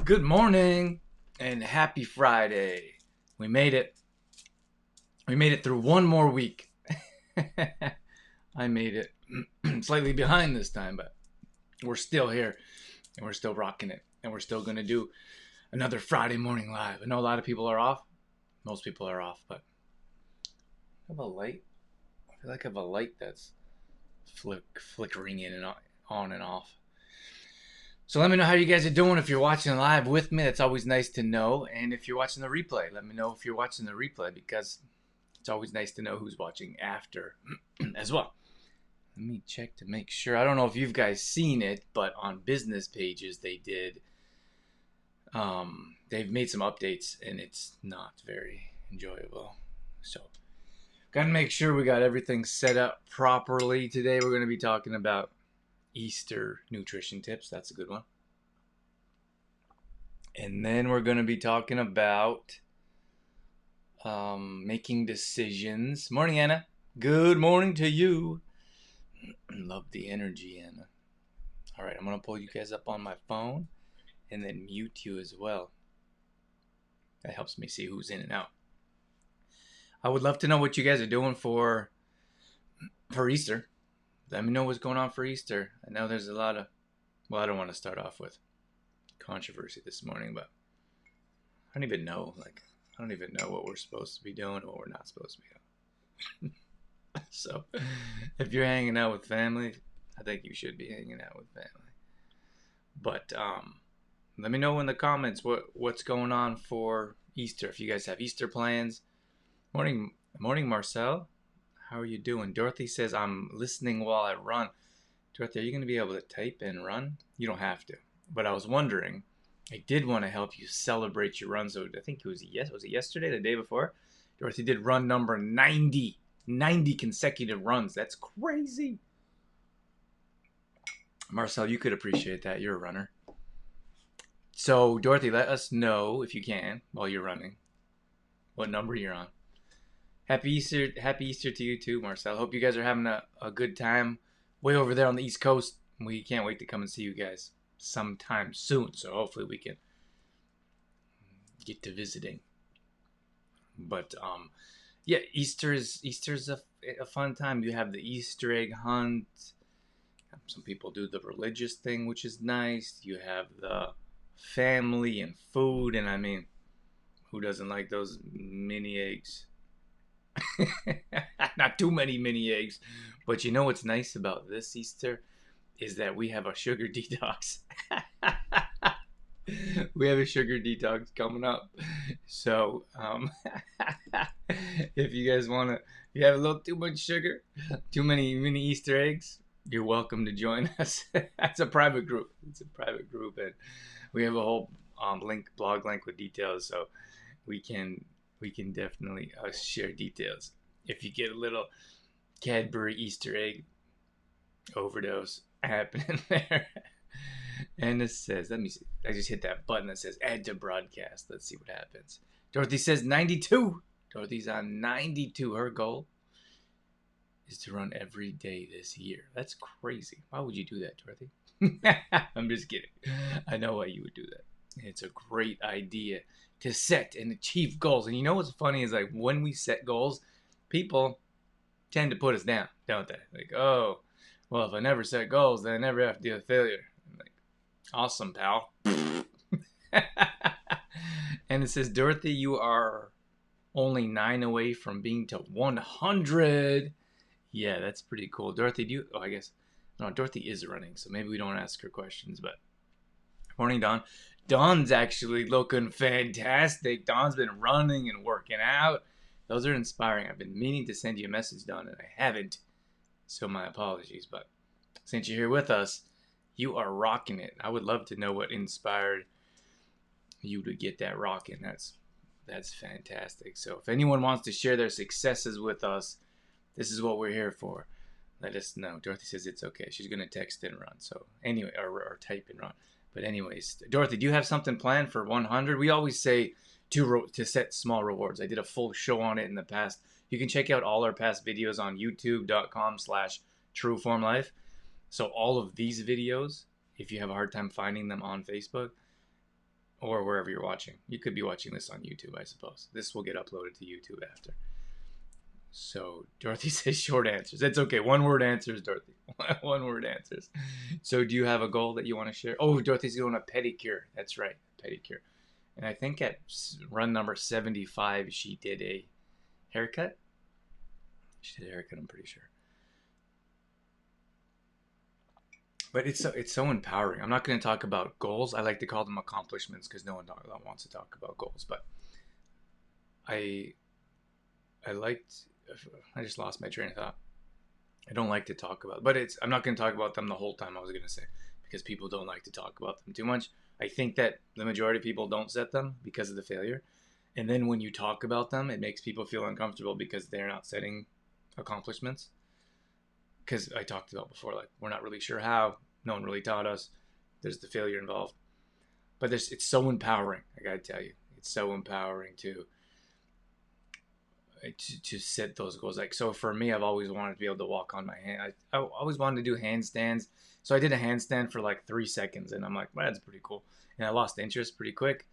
Good morning and happy Friday. We made it. We made it through one more week. I made it slightly behind this time, but we're still here and we're still rocking it. And we're still going to do another Friday morning live. I know a lot of people are off. Most people are off, but I have a light. I feel like I have a light that's flickering in and on and off. So let me know how you guys are doing. If you're watching live with me, that's always nice to know. And if you're watching the replay, let me know if you're watching the replay, because it's always nice to know who's watching after as well. Let me check to make sure. I don't know if you guys seen it, but on business pages they did. They've made some updates and it's not very enjoyable. So gotta make sure we got everything set up properly. Today we're going to be talking about Easter nutrition tips. That's a good one. And then we're going to be talking about making decisions. Morning, Anna. Good morning to you. Love the energy, Anna. All right, I'm going to pull you guys up on my phone and then mute you as well. That helps me see who's in and out. I would love to know what you guys are doing for Easter. Let me know what's going on for Easter. I know there's a lot of, well, I don't want to start off with controversy this morning, but I don't even know. I don't even know what we're supposed to be doing or what we're not supposed to be doing. So, if you're hanging out with family, I think you should be hanging out with family. But let me know in the comments what's going on for Easter. If you guys have Easter plans. Morning, Marcel. How are you doing? Dorothy says, I'm listening while I run. Dorothy, are you going to be able to type and run? You don't have to. But I was wondering, I did want to help you celebrate your run. So I think was it yesterday, the day before? Dorothy did run number 90. 90 consecutive runs. That's crazy. Marcel, you could appreciate that. You're a runner. So, Dorothy, let us know, if you can, while you're running, what number you're on. Happy Easter to you too, Marcel. Hope you guys are having a good time way over there on the East Coast. We can't wait to come and see you guys sometime soon. So hopefully we can get to visiting. But yeah, Easter's a fun time. You have the Easter egg hunt. Some people do the religious thing, which is nice. You have the family and food, and I mean, who doesn't like those mini eggs? Not too many mini eggs, but you know what's nice about this Easter is that we have a sugar detox. We have a sugar detox coming up, so if you guys if you have a little too much sugar, too many mini Easter eggs, you're welcome to join us. It's a private group, and we have a whole blog link with details, so we can definitely share details if you get a little Cadbury Easter egg overdose happening there. And it says, let me see. I just hit that button that says add to broadcast. Let's see what happens. Dorothy says 92. Dorothy's on 92. Her goal is to run every day this year. That's crazy. Why would you do that, Dorothy? I'm just kidding. I know why you would do that. It's a great idea to set and achieve goals. And you know what's funny is, like, when we set goals, people tend to put us down, don't they? Like, oh, well, if I never set goals, then I never have to deal with failure. I'm like, awesome, pal. And it says, Dorothy, you are only 9 away from being to 100. Yeah, that's pretty cool. Dorothy, I guess, no, Dorothy is running, so maybe we don't ask her questions, but morning, Dawn. Dawn's actually looking fantastic. Dawn's been running and working out. Those are inspiring. I've been meaning to send you a message, Dawn, and I haven't. So my apologies. But since you're here with us, you are rocking it. I would love to know what inspired you to get that rocking. That's fantastic. So if anyone wants to share their successes with us, this is what we're here for. Let us know. Dorothy says it's okay. She's going to text and run. So anyway, or type and run. But anyways, Dorothy, do you have something planned for 100? We always say to set small rewards. I did a full show on it in the past. You can check out all our past videos on youtube.com/trueformlife. So all of these videos, if you have a hard time finding them on Facebook or wherever you're watching. You could be watching this on YouTube, I suppose. This will get uploaded to YouTube after. So Dorothy says short answers. It's okay. One word answers, Dorothy. One word answers. So do you have a goal that you want to share? Oh, Dorothy's doing a pedicure. That's right, pedicure. And I think at run number 75, she did a haircut. She did a haircut, I'm pretty sure. But it's so empowering. I'm not going to talk about goals. I like to call them accomplishments because no one wants to talk about goals. But I just lost my train of thought. I don't like to talk about, but I'm not going to talk about them the whole time. I was going to say because people don't like to talk about them too much. I think that the majority of people don't set them because of the failure, and then when you talk about them, it makes people feel uncomfortable because they're not setting accomplishments. Because I talked about before, like we're not really sure how. No one really taught us. There's the failure involved, but it's so empowering. I gotta tell you, it's so empowering to set those goals. Like, so for me, I've always wanted to be able to walk on my hand. I always wanted to do handstands. So I did a handstand for like 3 seconds, and I'm like, well, that's pretty cool. And I lost interest pretty quick.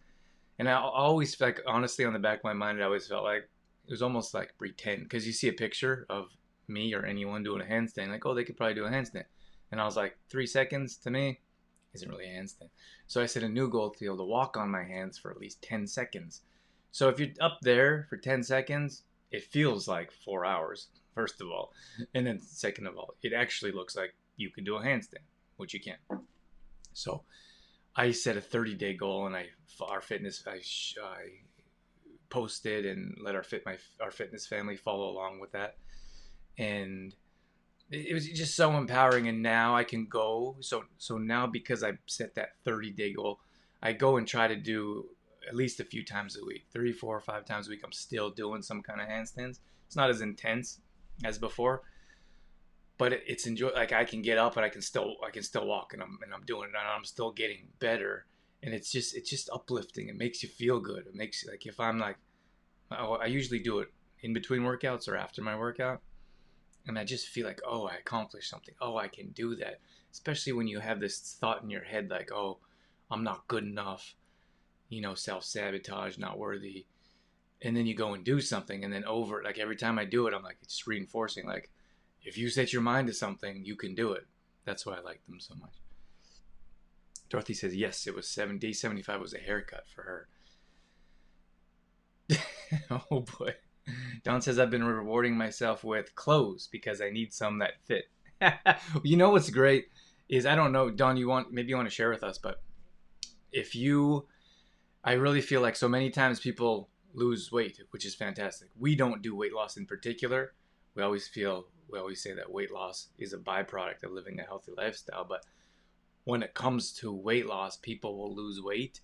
And I always, like, honestly, on the back of my mind, I always felt like it was almost like pretend, because you see a picture of me or anyone doing a handstand, like, oh, they could probably do a handstand. And I was like, 3 seconds to me isn't really a handstand. So I set a new goal to be able to walk on my hands for at least 10 seconds. So if you're up there for 10 seconds, it feels like 4 hours, first of all. And then second of all, it actually looks like you can do a handstand, which you can. So I set a 30-day goal, and I posted and let our fitness family follow along with that. And it was just so empowering. And now I can go. So now, because I set that 30-day goal, I go and try to do at least a few times a week, 3, 4, or 5 times a week. I'm still doing some kind of handstands. It's not as intense as before, but it's enjoy. Like, I can get up and I can still walk, and I'm doing it, and I'm still getting better. And it's just uplifting. It makes you feel good. It makes, like, if I'm like, I usually do it in between workouts or after my workout, and I just feel like, oh, I accomplished something. Oh, I can do that. Especially when you have this thought in your head like, oh, I'm not good enough, self-sabotage, not worthy. And then you go and do something, and then like every time I do it, I'm like, it's just reinforcing, like, if you set your mind to something, you can do it. That's why I like them so much. Dorothy says, yes, it was day 75 was a haircut for her. Oh boy. Don says, I've been rewarding myself with clothes because I need some that fit. You know what's great is, I don't know, Don, maybe you want to share with us, but I really feel like so many times people lose weight, which is fantastic. We don't do weight loss in particular. We always say that weight loss is a byproduct of living a healthy lifestyle. But when it comes to weight loss, people will lose weight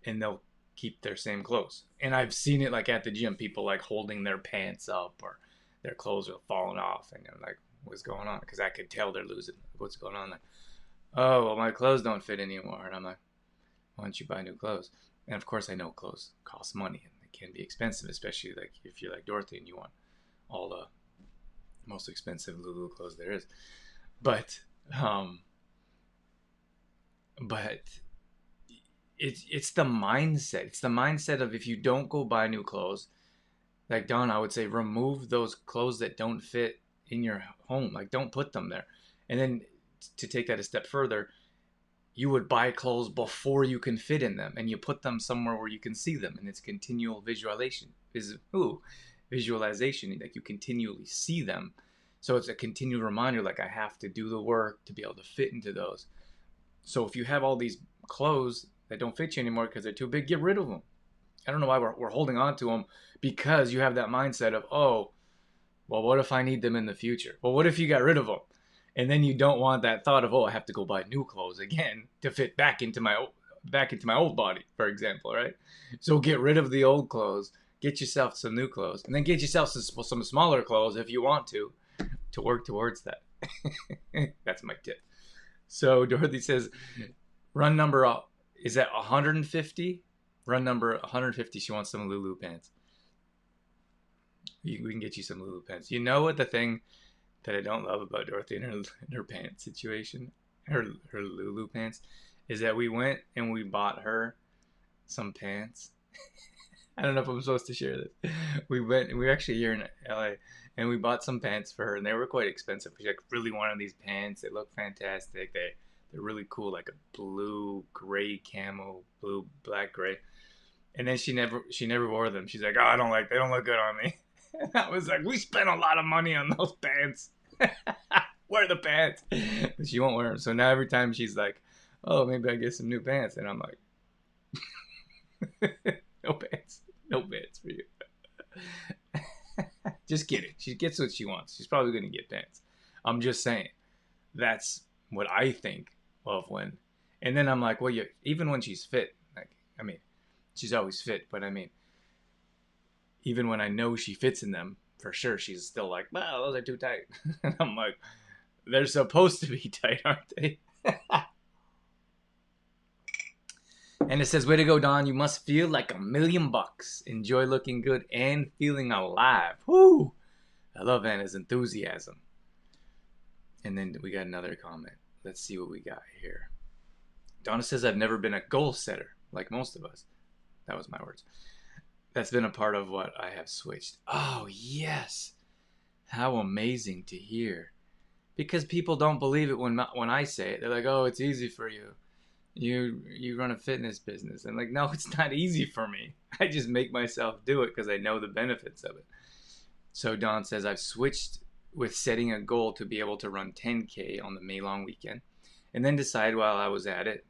and they'll keep their same clothes. And I've seen it, like, at the gym, people like holding their pants up, or their clothes are falling off, and I'm like, what's going on? Because I could tell they're losing. What's going on? Like, oh, well, my clothes don't fit anymore. And I'm like, why don't you buy new clothes? And of course, I know clothes cost money and they can be expensive, especially like if you're like Dorothy and you want all the most expensive Lulu clothes there is. But it's the mindset. It's the mindset of, if you don't go buy new clothes, like Don, I would say, remove those clothes that don't fit in your home. Like, don't put them there. And then to take that a step further, you would buy clothes before you can fit in them, and you put them somewhere where you can see them, and it's continual visualization. Visualization, like you continually see them. So it's a continual reminder, like, I have to do the work to be able to fit into those. So if you have all these clothes that don't fit you anymore because they're too big, get rid of them. I don't know why we're holding on to them, because you have that mindset of, oh, well, what if I need them in the future? Well, what if you got rid of them? And then you don't want that thought of, oh, I have to go buy new clothes again to fit back into my old body, for example, right? So get rid of the old clothes, get yourself some new clothes, and then get yourself some smaller clothes if you want to work towards that. That's my tip. So Dorothy says, run number is that 150? Run number 150. She wants some Lulu pants. We can get you some Lulu pants. You know what the thing that I don't love about Dorothy and her pants situation, her Lulu pants, is that we went and we bought her some pants. I don't know if I'm supposed to share this. We were actually here in LA, and we bought some pants for her, and they were quite expensive. She like really wanted these pants. They look fantastic. They're really cool, like a blue, gray camo, blue, black, gray. And then she never wore them. She's like, oh, they don't look good on me. And I was like, we spent a lot of money on those pants. Wear the pants. But she won't wear them. So now every time she's like, oh, maybe I get some new pants. And I'm like, no pants. No pants for you. Just kidding. She gets what she wants. She's probably going to get pants. I'm just saying. That's what I think of when. And then I'm like, well, even when she's fit, like, I mean, she's always fit, but I mean, even when I know she fits in them, for sure, she's still like, well, those are too tight. And I'm like, they're supposed to be tight, aren't they? And it says, way to go, Don. You must feel like $1,000,000. Enjoy looking good and feeling alive. Woo! I love Anna's enthusiasm. And then we got another comment. Let's see what we got here. Donna says, I've never been a goal setter, like most of us. That was my words. That's been a part of what I have switched. Oh, yes. How amazing to hear. Because people don't believe it when I say it. They're like, oh, it's easy for you. You run a fitness business. And like, no, it's not easy for me. I just make myself do it because I know the benefits of it. So Don says, I've switched with setting a goal to be able to run 10K on the May long weekend. And then decide while I was at it,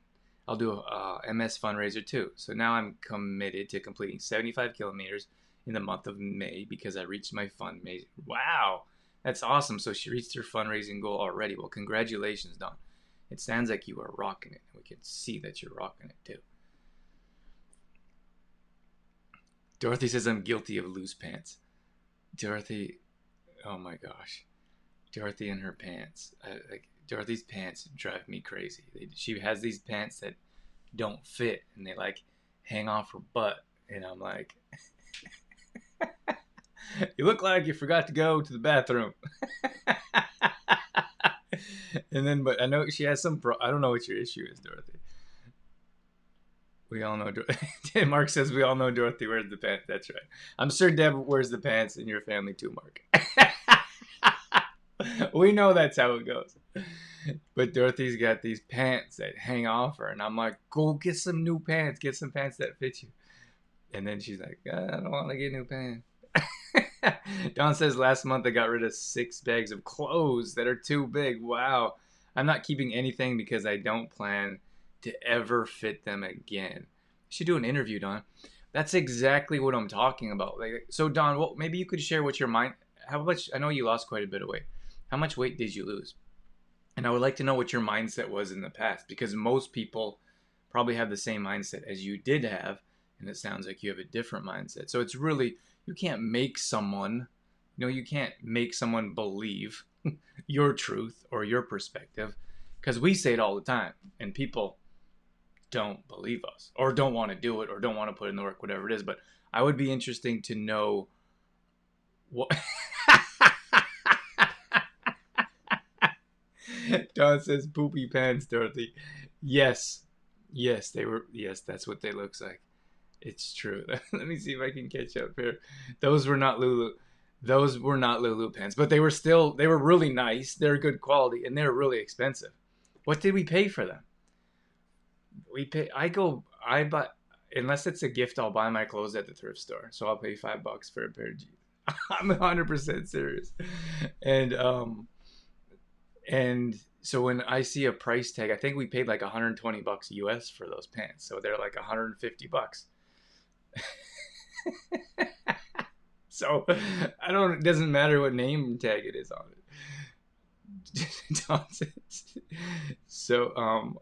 I'll do a MS fundraiser too. So now I'm committed to completing 75 kilometers in the month of May because I reached my fundraising. Wow, that's awesome. So she reached her fundraising goal already. Well, congratulations, Dawn. It sounds like you are rocking it. We can see that you're rocking it too. Dorothy says, I'm guilty of loose pants. Dorothy, oh my gosh. Dorothy and her pants. Dorothy's pants drive me crazy. She has these pants that don't fit and they like hang off her butt. And I'm like, you look like you forgot to go to the bathroom. And then, but I know she has I don't know what your issue is, Dorothy. We all know. Mark says we all know Dorothy wears the pants. That's right. I'm sure Deb wears the pants in your family too, Mark. We know that's how it goes. But Dorothy's got these pants that hang off her. And I'm like, go get some new pants. Get some pants that fit you. And then she's like, I don't want to get new pants. Don says, last month I got rid of 6 bags of clothes that are too big. Wow. I'm not keeping anything because I don't plan to ever fit them again. You should do an interview, Don. That's exactly what I'm talking about. So, Don, well, maybe you could share what your mind... How much... I know you lost quite a bit of weight. How much weight did you lose? And I would like to know what your mindset was in the past, because most people probably have the same mindset as you did have, and it sounds like you have a different mindset. So it's really... You can't make someone... you can't make someone believe your truth or your perspective, because we say it all the time, and people don't believe us, or don't want to do it, or don't want to put in the work, whatever it is. But I would be interesting to know what... Don says poopy pants, Dorothy. Yes, they were. Yes, that's what they looks like. It's true. Let me see if I can catch up here. Those were not Lulu. Those were not Lulu pants, but they were really nice. They're good quality, and they're really expensive. What did we pay for them? I buy, unless it's a gift, I'll buy my clothes at the thrift store. So I'll pay $5 for a pair of jeans. I'm 100% serious. And so when I see a price tag, I think we paid like $120 US for those pants. So they're like $150. So it doesn't matter what name tag it is on it. So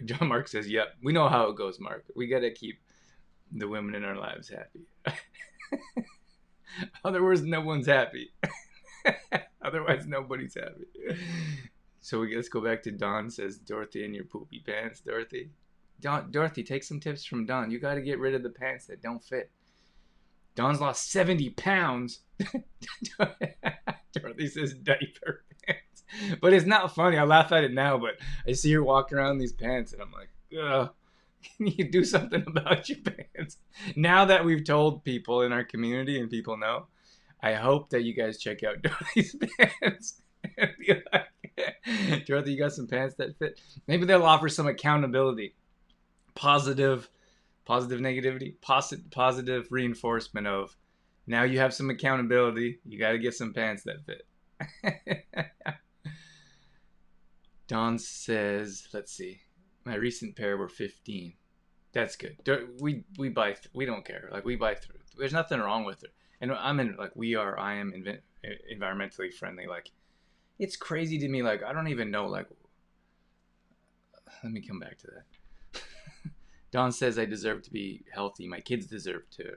John Mark says, yep, we know how it goes, Mark. We got to keep the women in our lives happy. Otherwise, no one's happy. Otherwise, nobody's happy. So let's go back to Don says, Dorothy in your poopy pants, Dorothy. Dorothy, take some tips from Don. You got to get rid of the pants that don't fit. Don's lost 70 pounds. Dorothy says diaper pants. But it's not funny. I laugh at it now, but I see her walking around in these pants, and I'm like, ugh. Can you do something about your pants? Now that we've told people in our community and people know, I hope that you guys check out Dorothy's pants and be like, Dorothy, you got some pants that fit? Maybe they'll offer some accountability, positive, positive negativity, positive reinforcement of now you have some accountability. You got to get some pants that fit. Don says, let's see, my recent pair were 15. That's good. We buy. We don't care. Like we buy through. There's nothing wrong with it. And I'm in like we are. I am environmentally friendly. Like it's crazy to me. Like I don't even know. Like let me come back to that. Don says I deserve to be healthy. My kids deserve to,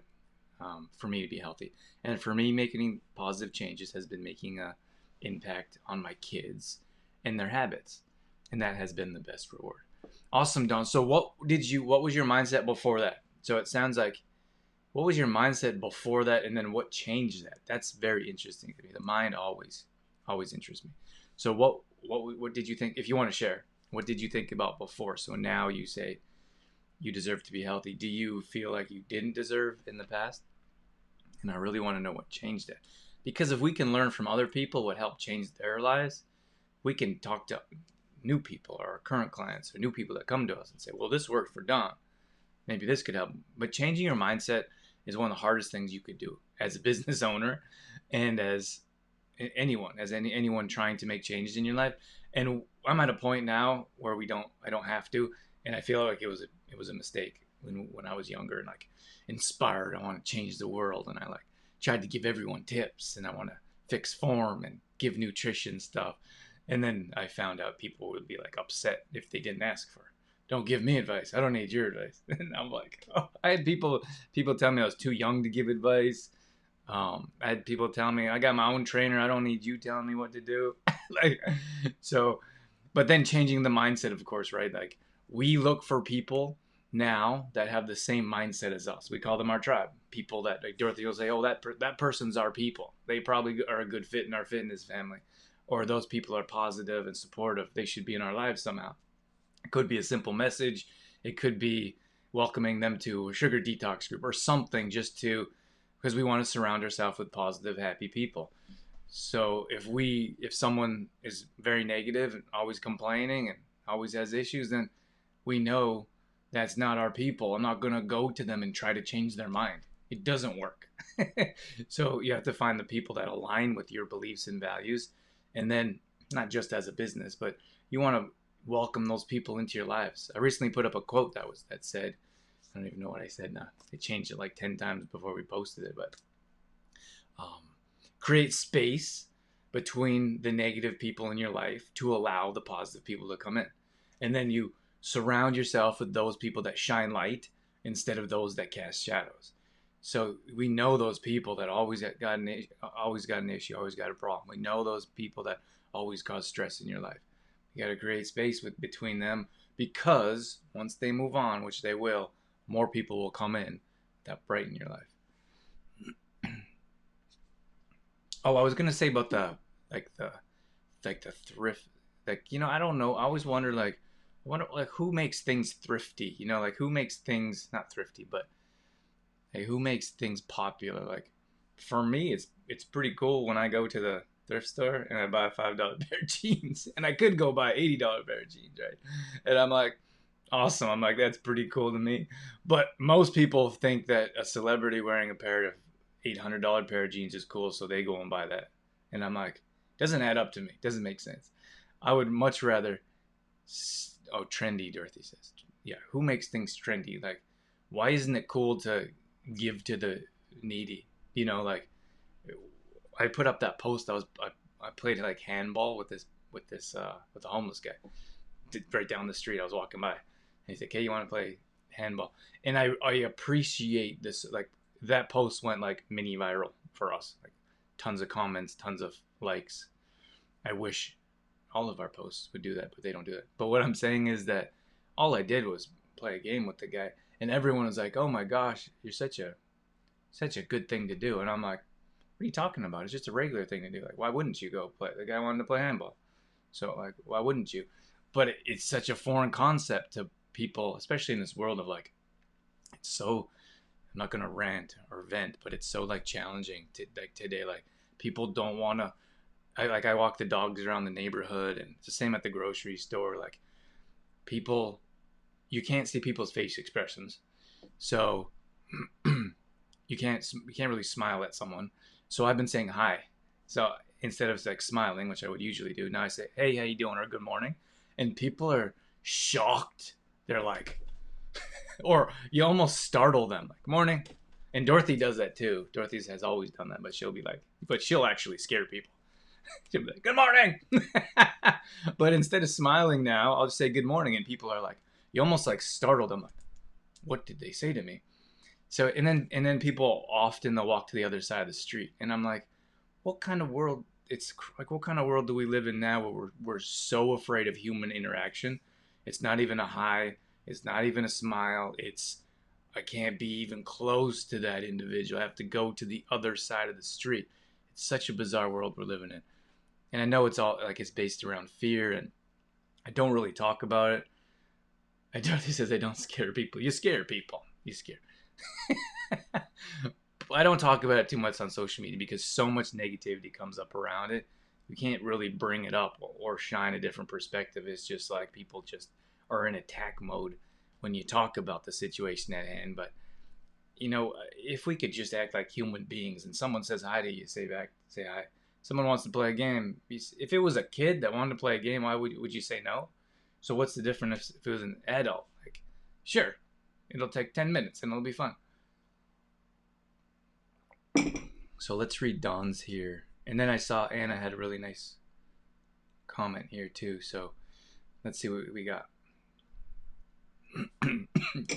for me to be healthy. And for me, making positive changes has been making a impact on my kids and their habits, and that has been the best reward. Awesome, Don. So what was your mindset before that? So it sounds like, what was your mindset before that, and then what changed that? That's very interesting to me. The mind always interests me. So what did you think, if you want to share, what did you think about before? So now you say you deserve to be healthy. Do you feel like you didn't deserve in the past? And I really want to know what changed that. Because if we can learn from other people what helped change their lives, we can talk to new people or our current clients or new people that come to us and say, well, this worked for Don. Maybe this could help. But changing your mindset is one of the hardest things you could do as a business owner and as anyone trying to make changes in your life. And I'm at a point now where I don't have to. And I feel like it was a mistake when I was younger and like inspired. I want to change the world. And I like tried to give everyone tips and I want to fix form and give nutrition stuff. And then I found out people would be like upset if they didn't ask for it. Don't give me advice. I don't need your advice. And I'm like, oh. I had people tell me I was too young to give advice. I had people tell me I got my own trainer. I don't need you telling me what to do. Like, so, but then changing the mindset, of course, right? Like we look for people now that have the same mindset as us. We call them our tribe. People that, like Dorothy will say, oh, that person's our people. They probably are a good fit in our fitness family. Or those people are positive and supportive. They should be in our lives somehow. It could be a simple message. It could be welcoming them to a sugar detox group or something because we want to surround ourselves with positive, happy people. So if someone is very negative and always complaining and always has issues, then we know that's not our people. I'm not going to go to them and try to change their mind. It doesn't work. So you have to find the people that align with your beliefs and values. And then not just as a business, but you want to welcome those people into your lives. I recently put up a quote that said, I don't even know what I said now. They changed it like 10 times before we posted it, but create space between the negative people in your life to allow the positive people to come in. And then you surround yourself with those people that shine light instead of those that cast shadows. So we know those people that always got an issue, always got a problem. We know those people that always cause stress in your life. You got to create space between them because once they move on, which they will, more people will come in that brighten your life. Oh, I was gonna say about the thrift. Like I don't know. I always wonder like who makes things thrifty. Like who makes things not thrifty, but hey, who makes things popular? Like, for me, it's pretty cool when I go to the thrift store and I buy a $5 pair of jeans, and I could go buy $80 pair of jeans, right? And I'm like, awesome. I'm like, that's pretty cool to me. But most people think that a celebrity wearing a pair of $800 pair of jeans is cool, so they go and buy that. And I'm like, doesn't add up to me. Doesn't make sense. I would much rather. Oh, trendy, Dorothy says. Yeah, who makes things trendy? Like, why isn't it cool to give to the needy? Like I put up that post. I played like handball with a homeless guy right down the street. I was walking by and he's like, hey, you want to play handball? And I appreciate this. Like that post went like mini viral for us, like tons of comments, tons of likes. I wish all of our posts would do that, but they don't do it. But what I'm saying is that all I did was play a game with the guy. And everyone was like, oh my gosh, you're such a good thing to do. And I'm like, what are you talking about? It's just a regular thing to do. Like, why wouldn't you go play? The guy wanted to play handball. So like, why wouldn't you? But it's such a foreign concept to people, especially in this world of like, it's so, I'm not gonna rant or vent, but it's so like challenging to like today. Like people don't want to. I walk the dogs around the neighborhood, and it's the same at the grocery store. Like people, you can't see people's face expressions, so you can't really smile at someone. So I've been saying hi. So instead of like smiling, which I would usually do, now I say, "Hey, how you doing?" or "Good morning," and people are shocked. They're like, or you almost startle them, like "Morning." And Dorothy does that too. Dorothy has always done that, but she'll actually scare people. She'll be like, "Good morning," but instead of smiling now, I'll just say "Good morning," and people are like, you almost like startle them, like, "What did they say to me?" So and then people often they'll walk to the other side of the street, and I'm like, what kind of world? It's like, what kind of world do we live in now where we're so afraid of human interaction? It's not even a hi. It's not even a smile. It's I can't be even close to that individual. I have to go to the other side of the street. It's such a bizarre world we're living in. And I know it's all like it's based around fear, and I don't really talk about it. I Dorothy says I don't scare people. You scare people. You scare. I don't talk about it too much on social media because so much negativity comes up around it. You can't really bring it up or shine a different perspective. It's just like people just are in attack mode when you talk about the situation at hand. But if we could just act like human beings, and someone says hi to you, say back, say hi. Someone wants to play a game. If it was a kid that wanted to play a game, why would you say no? So what's the difference if it was an adult? Like, sure, it'll take 10 minutes and it'll be fun. So let's read Don's here. And then I saw Anna had a really nice comment here too. So let's see what we got.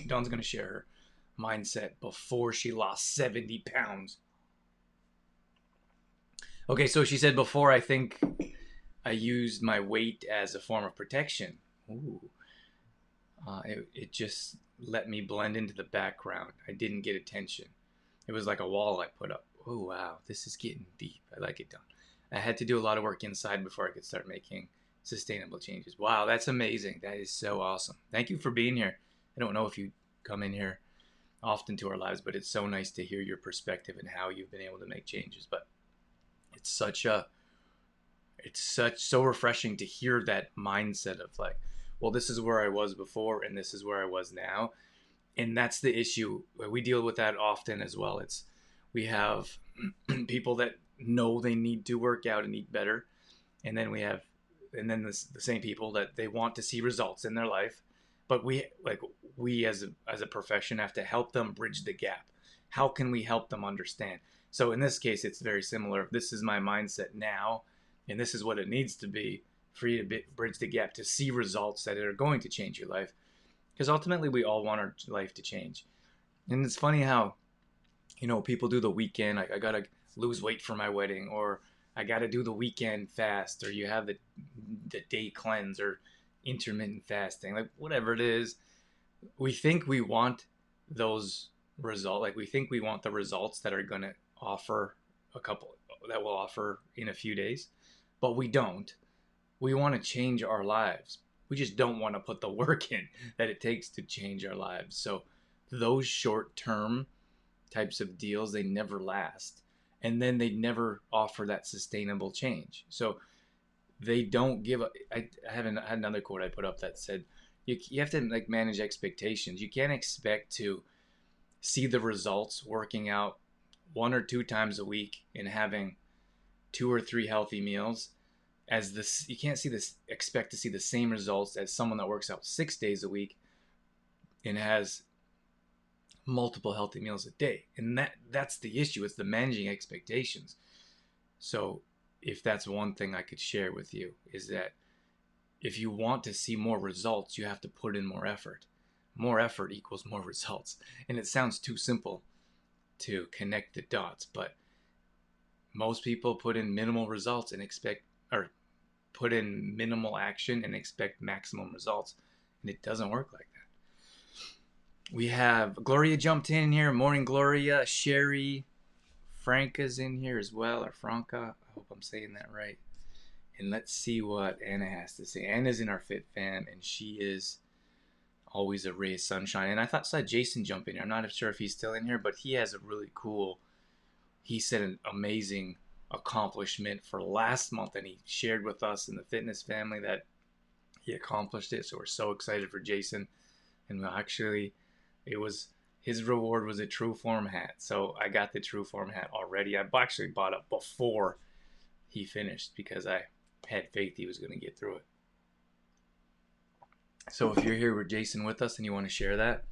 Dawn's going to share her mindset before she lost 70 pounds. Okay, so she said before, I think I used my weight as a form of protection. Ooh. It just let me blend into the background. I didn't get attention. It was like a wall I put up. Oh, wow, this is getting deep. I like it, Dawn. I had to do a lot of work inside before I could start making sustainable changes. Wow, that's amazing. That is so awesome. Thank you for being here. I don't know if you come in here often to our lives, but it's so nice to hear your perspective and how you've been able to make changes. But it's so refreshing to hear that mindset of like, well, this is where I was before and this is where I was now. And that's the issue. We deal with that often as well. We have people that know they need to work out and eat better, and then the same people that they want to see results in their life, but we as a profession have to help them bridge the gap. How can we help them understand? So in this case, it's very similar. This is my mindset now, and this is what it needs to be for you to bridge the gap to see results that are going to change your life. Because ultimately, we all want our life to change. And it's funny how, people do the weekend. Like, I got to lose weight for my wedding, or I got to do the weekend fast, or you have the day cleanse or intermittent fasting, like whatever it is. We think we want those results. Like, we think we want the results that are going to offer that will offer in a few days, but we don't. We want to change our lives. We just don't want to put the work in that it takes to change our lives. So those short-term types of deals, they never last. And then they never offer that sustainable change. So they don't give up. I had another quote I put up that said, you have to like manage expectations. You can't expect to see the results working out 1 or 2 times a week and having 2 or 3 healthy meals as this. You can't expect to see the same results as someone that works out 6 days a week and has multiple healthy meals a day. And that's the issue. It's the managing expectations. So if that's one thing I could share with you, is that if you want to see more results, you have to put in more effort. More effort equals more results. And it sounds too simple to connect the dots, but most people put in minimal results and put in minimal action and expect maximum results. And it doesn't work like that. We have Gloria jumped in here. Morning, Gloria. Sherry. Franca's in here as well, or Franca. I hope I'm saying that right. And let's see what Anna has to say. Anna's in our Fit Fam, and she is always a ray of sunshine. And I saw Jason jump in here. I'm not sure if he's still in here, but he has a really cool, he said an amazing accomplishment for last month, and he shared with us in the fitness family that he accomplished it. So we're so excited for Jason. And actually, it was, his reward was a True Form hat. So I got the True Form hat already. I actually bought it before he finished because I had faith he was going to get through it. So if you're here with Jason with us and you want to share that,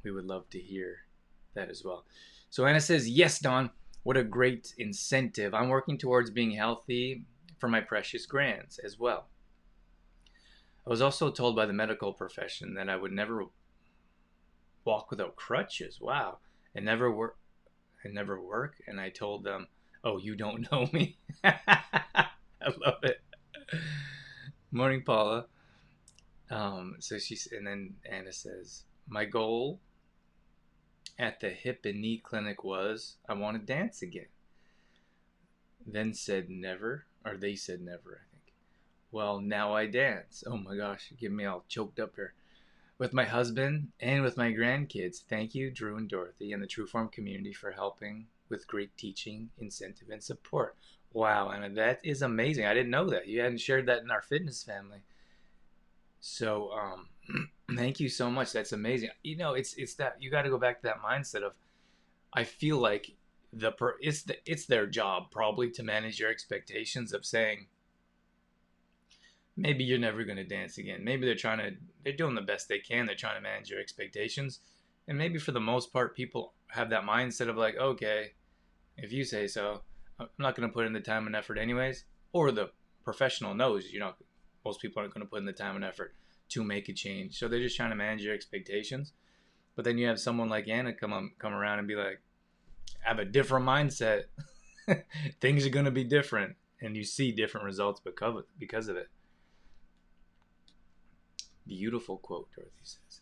we would love to hear that as well. So Anna says, yes, Don, what a great incentive. I'm working towards being healthy for my precious grands as well. I was also told by the medical profession that I would never walk without crutches. Wow. And never work. And I told them, oh, you don't know me. I love it. Morning, Paula. And then Anna says, my goal at the hip and knee clinic was I want to dance again. Then said never, or they said never, I think. Well, now I dance. Oh my gosh, get me all choked up here. With my husband and with my grandkids. Thank you, Drew and Dorothy, and the True Form community for helping with great teaching, incentive, and support. Wow, Anna, that is amazing. I didn't know that. You hadn't shared that in our fitness family. So, thank you so much. That's amazing. You know, it's that you got to go back to that mindset of, I feel like it's their job probably to manage your expectations of saying, maybe you're never going to dance again. Maybe they're doing the best they can. They're trying to manage your expectations. And maybe for the most part, people have that mindset of like, okay, if you say so, I'm not going to put in the time and effort anyways. Or the professional knows, most people aren't going to put in the time and effort to make a change. So they're just trying to manage your expectations. But then you have someone like Anna come around and be like, I have a different mindset. Things are going to be different. And you see different results because of it. Beautiful quote, Dorothy says.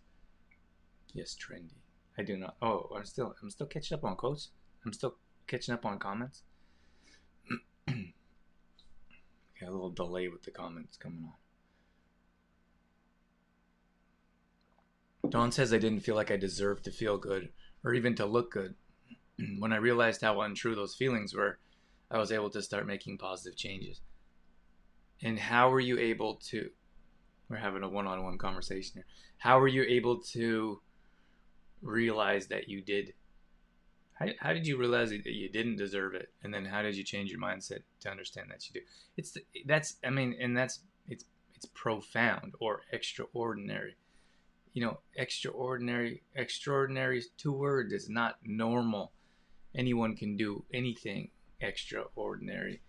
Yes, trendy. I do not. Oh, I'm still catching up on quotes. I'm still catching up on comments. Got a little delay with the comments coming on. Dawn says I didn't feel like I deserved to feel good or even to look good. When I realized how untrue those feelings were, I was able to start making positive changes. And how were you able to, we're having a one-on-one conversation here. How were you able to realize that you did? How did you realize that you didn't deserve it? And then how did you change your mindset to understand that you do? It's profound or extraordinary. Extraordinary is two words. It's not normal. Anyone can do anything extraordinary.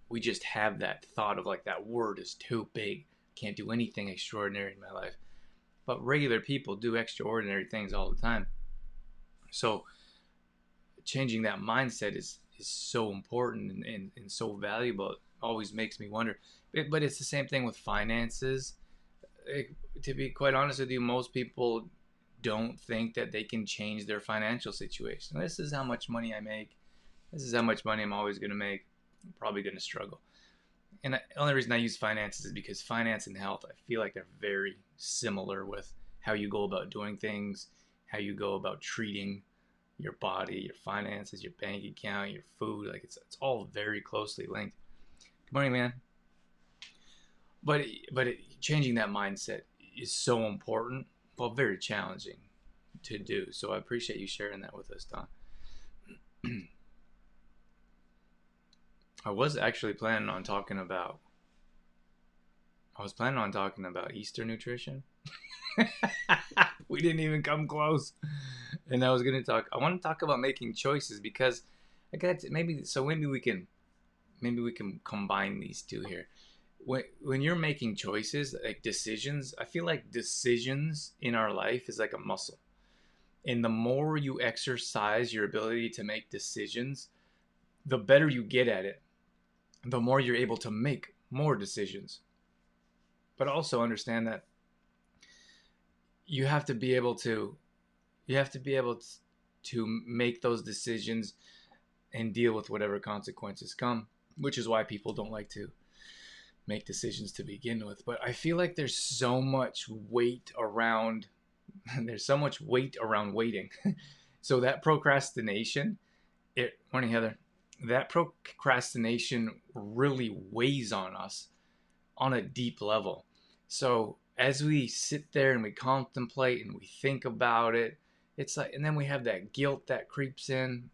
We just have that thought of like that word is too big. Can't do anything extraordinary in my life. But regular people do extraordinary things all the time. So changing that mindset is so important and so valuable. It always makes me wonder. But it's the same thing with finances. To be quite honest with you, most people don't think that they can change their financial situation. This is how much money I make. This is how much money I'm always going to make. I'm probably going to struggle. And the only reason I use finances is because finance and health, I feel like they're very similar with how you go about doing things, how you go about treating your body, your finances, your bank account, your food. Like it's all very closely linked. Good morning, man. But changing that mindset is so important, but very challenging to do. So I appreciate you sharing that with us, Don. I was actually planning on talking about Easter nutrition. We didn't even come close. And I want to talk about making choices because maybe we can combine these two here. When you're making choices, like decisions, I feel like decisions in our life is like a muscle. And the more you exercise your ability to make decisions, the better you get at it, the more you're able to make more decisions. But also understand that you have to be able to make those decisions and deal with whatever consequences come, which is why people don't like to make decisions to begin with. But I feel like there's so much weight around there's so much weight around waiting. So that procrastination, morning Heather, that procrastination really weighs on us on a deep level. So as we sit there and we contemplate and we think about it, it's like, and then we have that guilt that creeps in.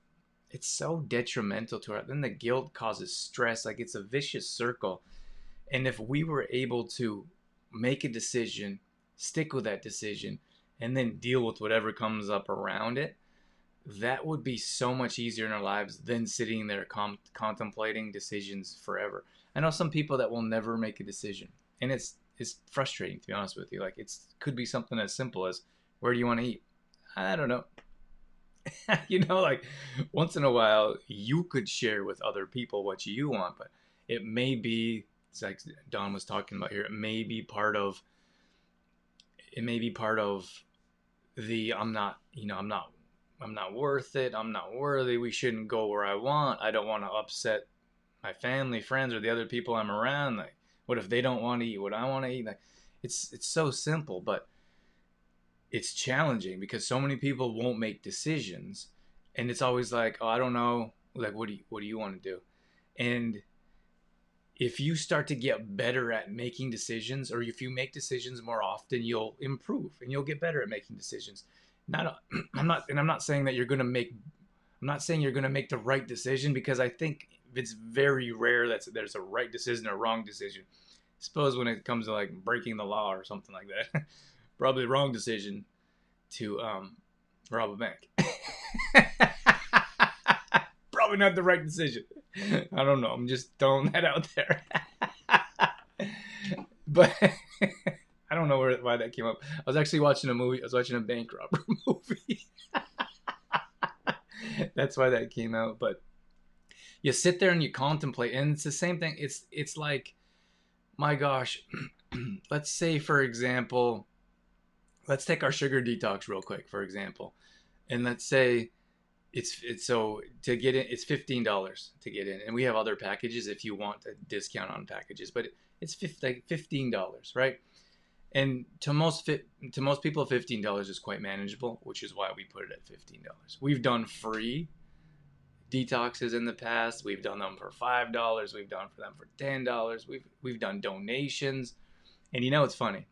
It's so detrimental to our, then the guilt causes stress. Like it's a vicious circle. And if we were able to make a decision, stick with that decision, and then deal with whatever comes up around it, that would be so much easier in our lives than sitting there contemplating decisions forever. I know some people that will never make a decision, and it's frustrating, to be honest with you. Like could be something as simple as, where do you want to eat? I don't know. Like once in a while you could share with other people what you want, but it may be, it's like Don was talking about here, it may be part of the, I'm not worth it, I'm not worthy, we shouldn't go where I want, I don't want to upset my family, friends, or the other people I'm around. Like, what if they don't want to eat what I want to eat? Like, it's so simple, but it's challenging because so many people won't make decisions, and it's always like, oh, I don't know, like, what do you want to do? And if you start to get better at making decisions, or if you make decisions more often, you'll improve and you'll get better at making decisions. I'm not saying that you're going to make, I'm not saying you're going to make the right decision, because I think it's very rare that there's a right decision or wrong decision. I suppose when it comes to like breaking the law or something like that, probably the wrong decision to rob a bank. Probably not the right decision. I don't know. I'm just throwing that out there. But I don't know why that came up. I was actually watching a movie. I was watching a bank robber movie. That's why that came out. But you sit there and you contemplate, and it's the same thing. It's like, my gosh, let's say, for example, let's take our sugar detox real quick, for example. And let's say it's so to get in, it's $15 to get in, and we have other packages if you want a discount on packages, but it's $15, right? And to most people, $15 is quite manageable, which is why we put it at $15. We've done free detoxes in the past. We've done them for $5. We've done them for $10. We've done donations, and it's funny,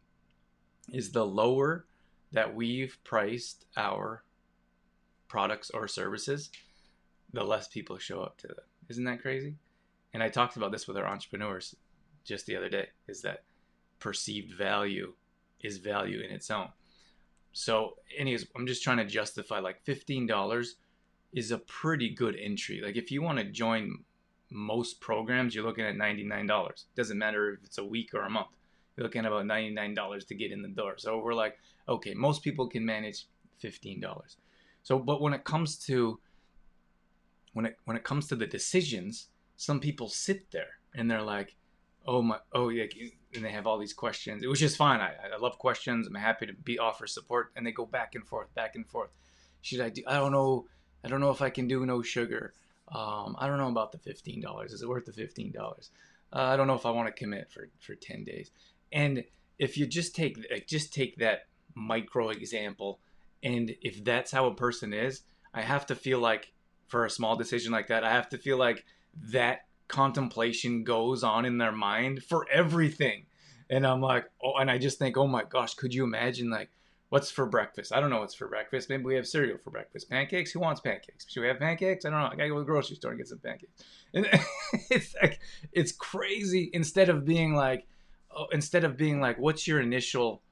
is the lower that we've priced our products or services, the less people show up to them. Isn't that crazy? And I talked about this with our entrepreneurs just the other day, is that perceived value is value in its own. So anyways, I'm just trying to justify, like, $15 is a pretty good entry. Like, if you want to join most programs, you're looking at $99. Doesn't matter if it's a week or a month. You're looking at about $99 to get in the door. So we're like, okay, most people can manage $15. So, but when it comes to the decisions, some people sit there and they're like, yeah, and they have all these questions. It was just fine. I love questions. I'm happy to offer support, and they go back and forth. Should I do? I don't know if I can do no sugar. I don't know about the $15. Is it worth the $15? I don't know if I want to commit for 10 days. And if you just take that micro example, and if that's how a person is, I have to feel like, for a small decision like that, I have to feel like that contemplation goes on in their mind for everything. And I'm like, and I just think, oh my gosh, could you imagine, like, what's for breakfast? I don't know what's for breakfast. Maybe we have cereal for breakfast. Pancakes? Who wants pancakes? Should we have pancakes? I don't know. I gotta go to the grocery store and get some pancakes. And it's like, it's crazy. Instead of being like, what's your initial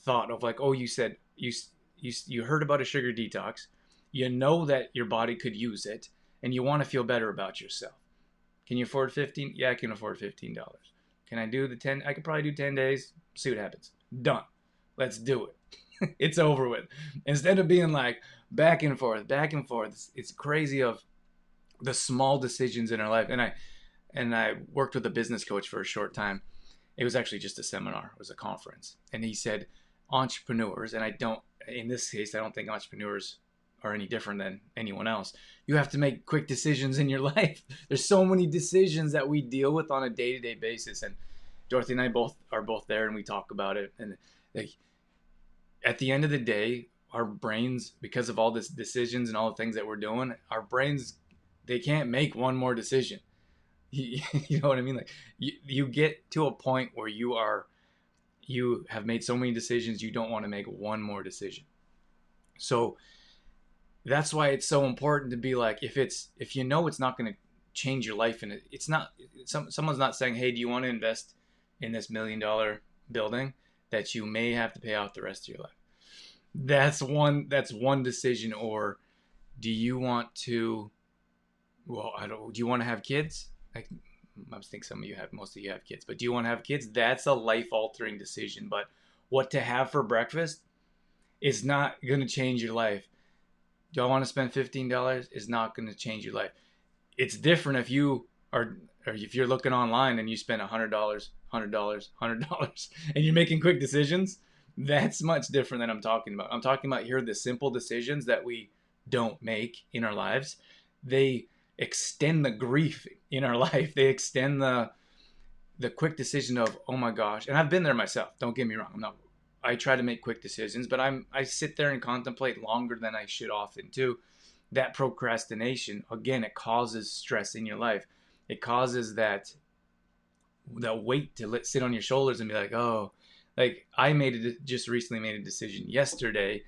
thought of, like, oh, you said you heard about a sugar detox, you know that your body could use it, and you want to feel better about yourself. Can you afford 15? Yeah, I can afford $15. Can I do the 10? I could probably do 10 days. See what happens. Done. Let's do it. It's over with. Instead of being like back and forth, it's crazy of the small decisions in our life. And I worked with a business coach for a short time. It was actually just a seminar. It was a conference. And he said, entrepreneurs, and in this case, I don't think entrepreneurs are any different than anyone else. You have to make quick decisions in your life. There's so many decisions that we deal with on a day-to-day basis. And Dorothy and I are both there, and we talk about it. And like, at the end of the day, our brains, because of all this decisions and all the things that we're doing, our brains, they can't make one more decision. You know what I mean? Like you get to a point where you have made so many decisions, you don't want to make one more decision. So that's why it's so important to be like, if you know it's not going to change your life, and it's not, someone's not saying, hey, do you want to invest in this $1 million building that you may have to pay off the rest of your life? That's one decision. Or do you want to, well, I don't, do you want to have kids? Like, I think most of you have kids, but do you want to have kids? That's a life altering decision. But what to have for breakfast is not going to change your life. Do I want to spend $15? Is not going to change your life. It's different if you are, or if you're looking online and you spend $100, $100, and you're making quick decisions. That's much different than I'm talking about. I'm talking about here the simple decisions that we don't make in our lives. They extend the grief in our life. They extend the quick decision of, oh my gosh. And I've been there myself. Don't get me wrong. I try to make quick decisions, but I sit there and contemplate longer than I should often too. That procrastination, again, it causes stress in your life. It causes that weight to sit on your shoulders and be like, oh, like I just recently made a decision yesterday,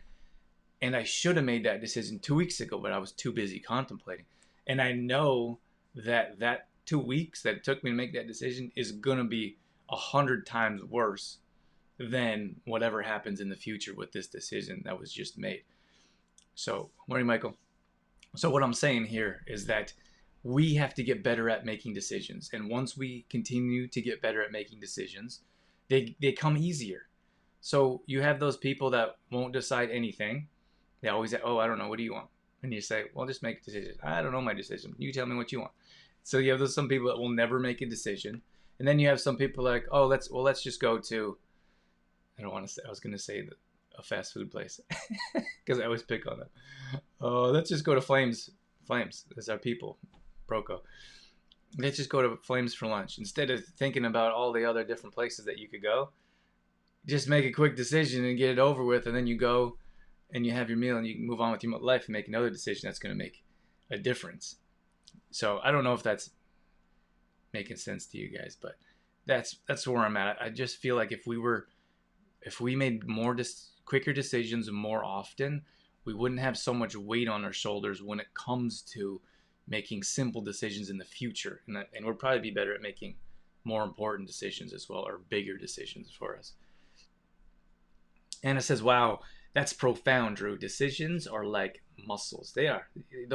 and I should have made that decision 2 weeks ago, but I was too busy contemplating. And I know that 2 weeks that it took me to make that decision is gonna be 100 times worse than whatever happens in the future with this decision that was just made. So, morning, Michael. So what I'm saying here is that we have to get better at making decisions. And once we continue to get better at making decisions, they come easier. So you have those people that won't decide anything. They always say, oh, I don't know, what do you want? And you say, well, just make a decision. I don't know my decision. You tell me what you want. So you have some people that will never make a decision. And then you have some people like, oh, let's just go to, I don't want to say, I was going to say a fast food place because I always pick on them. Oh, let's just go to Flames. Flames is our people. Broco. Let's just go to Flames for lunch. Instead of thinking about all the other different places that you could go, just make a quick decision and get it over with. And then you go and you have your meal and you can move on with your life and make another decision that's going to make a difference. So I don't know if that's making sense to you guys, but that's where I'm at. I just feel like if we made quicker decisions more often, we wouldn't have so much weight on our shoulders when it comes to making simple decisions in the future. And we'll probably be better at making more important decisions as well, or bigger decisions for us. Anna says, wow, that's profound, Drew. Decisions are like muscles. They are.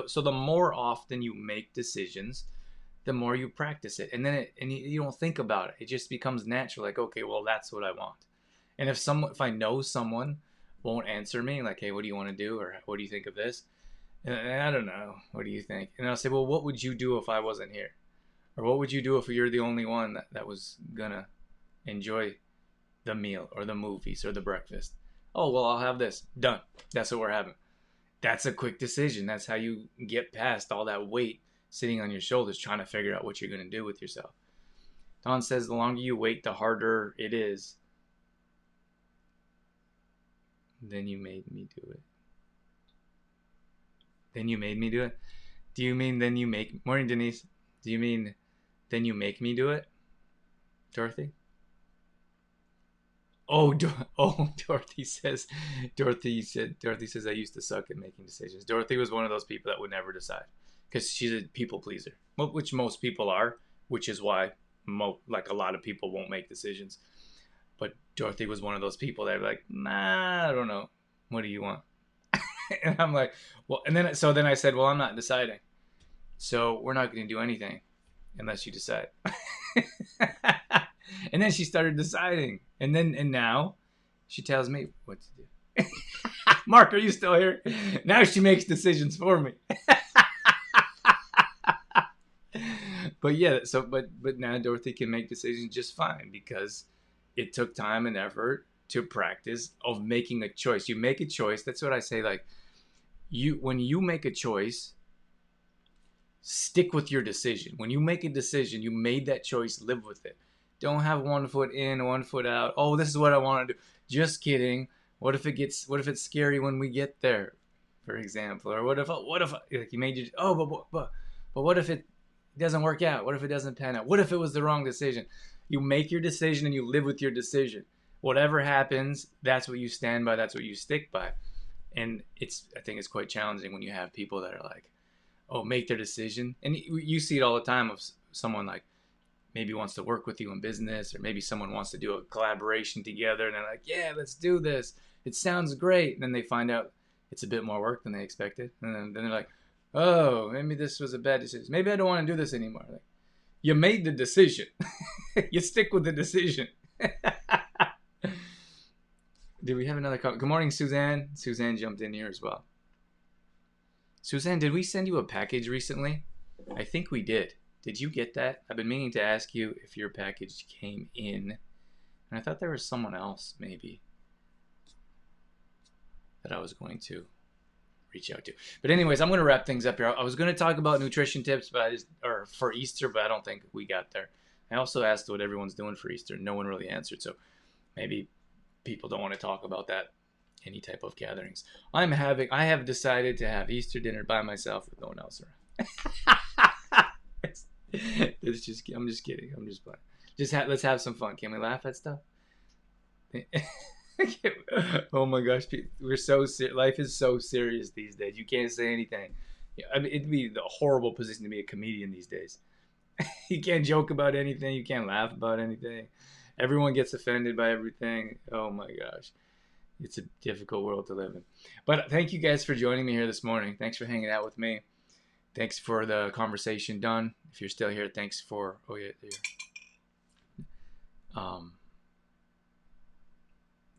So the more often you make decisions, the more you practice it. And then you don't think about it. It just becomes natural. Like, okay, well, that's what I want. And if I know someone won't answer me, like, hey, what do you want to do? Or what do you think of this? And I don't know. What do you think? And I'll say, well, what would you do if I wasn't here? Or what would you do if you're the only one that was going to enjoy the meal or the movies or the breakfast? Oh, well, I'll have this. Done. That's what we're having. That's a quick decision. That's how you get past all that weight sitting on your shoulders trying to figure out what you're going to do with yourself. Don says, the longer you wait, the harder it is. Then you made me do it. Then you made me do it? Do you mean then you make... Morning, Denise. Do you mean then you make me do it? Dorothy? Oh, Dorothy says I used to suck at making decisions. Dorothy was one of those people that would never decide because she's a people pleaser, which most people are, which is why like a lot of people won't make decisions. But Dorothy was one of those people that were like, nah, I don't know. What do you want? And I'm like, well, and then I said, well, I'm not deciding. So we're not going to do anything unless you decide. And then she started deciding. And now she tells me what to do. Mark, are you still here? Now she makes decisions for me. But yeah, but now Dorothy can make decisions just fine because it took time and effort to practice of making a choice. You make a choice. That's what I say. Like when you make a choice, stick with your decision. When you make a decision, you made that choice, live with it. Don't have one foot in, one foot out. Oh, this is what I want to do. Just kidding. What if it's scary when we get there, for example? Or what if like you made your, but what if it doesn't work out? What if it doesn't pan out? What if it was the wrong decision? You make your decision and you live with your decision. Whatever happens, that's what you stand by, that's what you stick by. And I think it's quite challenging when you have people that are like, oh, make their decision. And you see it all the time of someone like maybe wants to work with you in business, or maybe someone wants to do a collaboration together and they're like, yeah, let's do this. It sounds great. And then they find out it's a bit more work than they expected. And then they're like, oh, maybe this was a bad decision. Maybe I don't want to do this anymore. Like, you made the decision. You stick with the decision. Do we have another call? Good morning, Suzanne. Suzanne jumped in here as well. Suzanne, did we send you a package recently? I think we did. Did you get that? I've been meaning to ask you if your package came in. And I thought there was someone else, maybe, that I was going to reach out to. But anyways, I'm going to wrap things up here. I was going to talk about nutrition tips, or for Easter, but I don't think we got there. I also asked what everyone's doing for Easter. No one really answered, so maybe people don't want to talk about that, any type of gatherings. I have decided to have Easter dinner by myself with no one else around. I'm just kidding. I'm just playing. Let's have some fun. Can we laugh at stuff? Oh my gosh, life is so serious these days. You can't say anything. I mean, it'd be the horrible position to be a comedian these days. You can't joke about anything. You can't laugh about anything. Everyone gets offended by everything. Oh my gosh. It's a difficult world to live in. But thank you guys for joining me here this morning. Thanks for hanging out with me. Thanks for the conversation done. If you're still here, thanks for, oh yeah,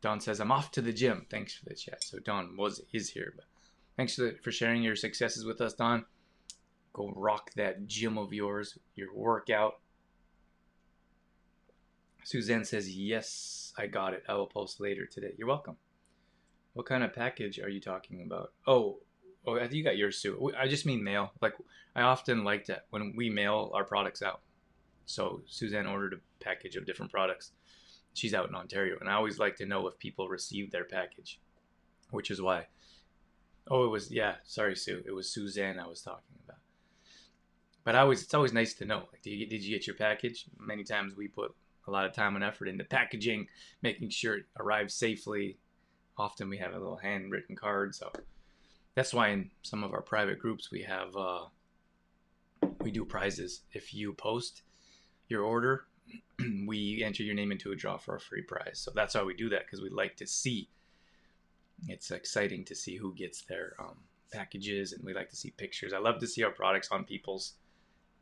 Don says, I'm off to the gym. Thanks for the chat. So Don is here. But thanks for sharing your successes with us, Don. Go rock that gym of yours, your workout. Suzanne says, yes, I got it. I will post later today. You're welcome. What kind of package are you talking about? Oh, I think you got yours too. I just mean mail. Like, I often like to, when we mail our products out. So Suzanne ordered a package of different products. She's out in Ontario. And I always like to know if people received their package, which is why. Oh, sorry, Sue. It was Suzanne I was talking about. But it's always nice to know. Like, did you get your package? Many times we put a lot of time and effort into packaging, making sure it arrives safely. Often we have a little handwritten card. So that's why in some of our private groups we have we do prizes. If you post your order, we enter your name into a draw for a free prize. So that's why we do that, because we like to see. It's exciting to see who gets their packages, and we like to see pictures. I love to see our products on people's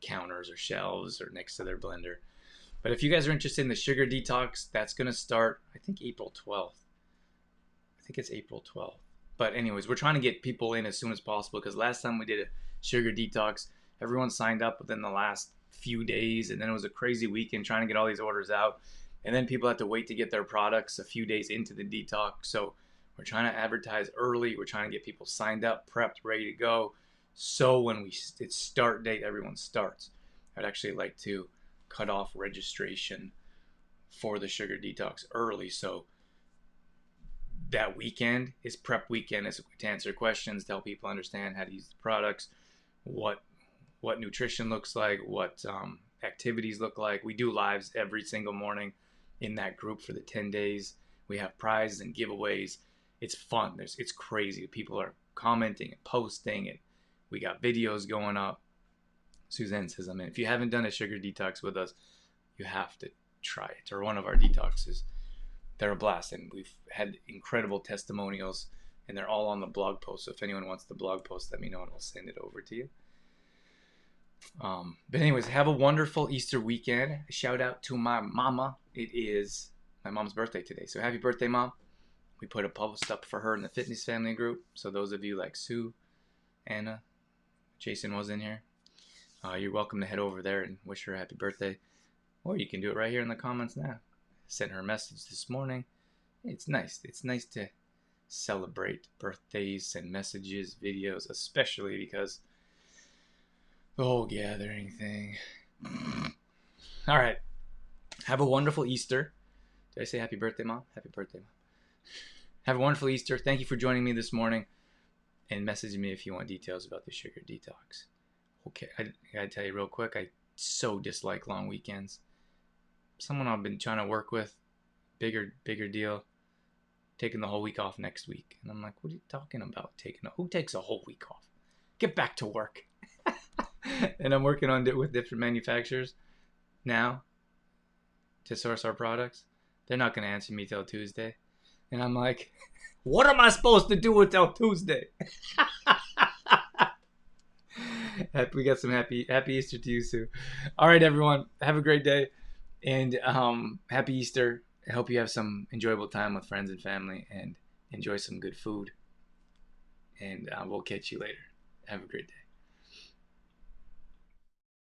counters or shelves or next to their blender. But if you guys are interested in the sugar detox, that's going to start, I think, April 12th. I think it's April 12th. But anyways, we're trying to get people in as soon as possible, because last time we did a sugar detox, everyone signed up within the last few days, and then it was a crazy weekend trying to get all these orders out. And then people had to wait to get their products a few days into the detox. So we're trying to advertise early. We're trying to get people signed up, prepped, ready to go. So when it's start date, everyone starts. I'd actually like to cut off registration for the sugar detox early, so that weekend is prep weekend, is to answer questions, to help people understand how to use the products, what nutrition looks like, what activities look like. We do lives every single morning in that group for the 10 days. We have prizes and giveaways. It's fun. It's crazy. People are commenting and posting, and we got videos going up. Suzanne says, I mean, if you haven't done a sugar detox with us, you have to try it, or one of our detoxes. They're a blast, and we've had incredible testimonials, and they're all on the blog post. So if anyone wants the blog post, let me know and I'll send it over to you. But anyways, have a wonderful Easter weekend. Shout out to my mama. It is my mom's birthday today, so happy birthday, Mom. We put a post up for her in the fitness family group. So those of you like Sue, Anna, Jason was in here. You're welcome to head over there and wish her a happy birthday. Or you can do it right here in the comments now. Sent her a message this morning. It's nice. It's nice to celebrate birthdays and messages, videos, especially because the whole gathering thing. All right. Have a wonderful Easter. Did I say happy birthday, Mom? Happy birthday, Mom. Have a wonderful Easter. Thank you for joining me this morning, and message me if you want details about the sugar detox. Okay, I gotta tell you real quick, I so dislike long weekends. Someone I've been trying to work with, bigger deal, taking the whole week off next week. And I'm like, what are you talking about? Who takes a whole week off? Get back to work. And I'm working on it with different manufacturers now to source our products. They're not going to answer me till Tuesday. And I'm like, what am I supposed to do until Tuesday? We got some happy Easter to you, Sue. All right, everyone. Have a great day. And happy Easter. I hope you have some enjoyable time with friends and family and enjoy some good food. And we'll catch you later. Have a great day.